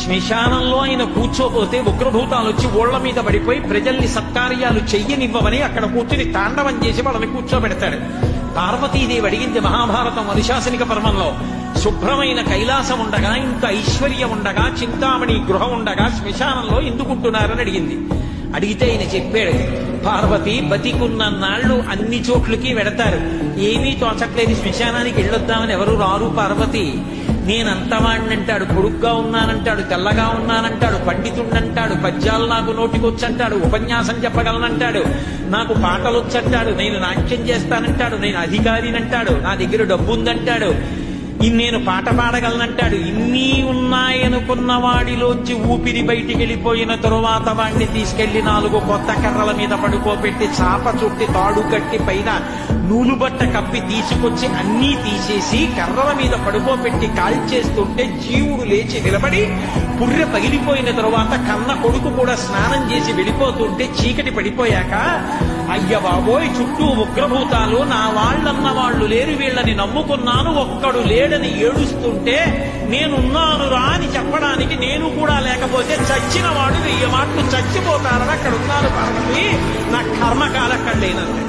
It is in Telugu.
శ్మశానంలో ఆయన కూర్చోపోతే ఉగ్రభూతాలు వచ్చి ఓళ్ల మీద పడిపోయి ప్రజల్ని సత్కార్యాలు చెయ్యనివ్వమని అక్కడ కూర్చుని తాండవం చేసి వాళ్ళని కూర్చోబెడతాడు. పార్వతీదేవి అడిగింది మహాభారతం అనుశాసనిక పర్వంలో, శుభ్రమైన కైలాసం ఉండగా, ఇంత ఐశ్వర్యం ఉండగా, చింతామణి గృహం ఉండగా శ్మశానంలో ఎందుకుంటున్నారని అడిగింది. అడిగితే ఆయన చెప్పాడు, పార్వతి బతికున్న నాళ్లు అన్ని చోట్లకి వెడతారు, ఏమీ తోచట్లేదు, శ్మశానానికి వెళ్ళొద్దామని ఎవరు రారు పార్వతి. నేనంతవాణ్ణంటాడు, పొడుగ్గా ఉన్నానంటాడు, తెల్లగా ఉన్నానంటాడు, పండితుండంటాడు, పద్యాలు నాకు నోటికొచ్చంటాడు, ఉపన్యాసం చెప్పగలనంటాడు, నాకు పాటలొచ్చంటాడు, నేను నాట్యం చేస్తానంటాడు, నేను అధికారినంటాడు, నా దగ్గర డబ్బుందంటాడు, నేను పాట పాడగలనంటాడు. ఇన్ని ఉన్నాయనుకున్న వాడిలోంచి ఊపిరి బయటికి వెళ్ళిపోయిన తరువాత వాడిని తీసుకెళ్లి 4 కొత్త కర్రల మీద పడుకోబెట్టి చాప చుట్టి తాడు కట్టి పైన నూలుబట్ట కప్పి తీసుకొచ్చి అన్నీ తీసేసి కర్రల మీద పడుకోబెట్టి కాల్చేస్తుంటే జీవుడు లేచి నిలబడి పుర్రె పగిలిపోయిన తరువాత కన్న కొడుకు కూడా స్నానం చేసి వెళ్ళిపోతుంటే చీకటి పడిపోయాక, అయ్య బాబోయ్ చుట్టూ ఉగ్రభూతాలు, నా వాళ్ళన్న వాళ్ళు లేరు, వీళ్ళని నమ్ముకున్నాను, ఒక్కడు లేడని ఏడుస్తుంటే నేనున్నాను రా అని చెప్పడానికి నేను కూడా లేకపోతే చచ్చిన వాడు 1000 మాటలు చచ్చిపోతారని అక్కడ ఉన్నారు పార్వతి, నా కర్మకాలక్కడ లేనన్నాడు.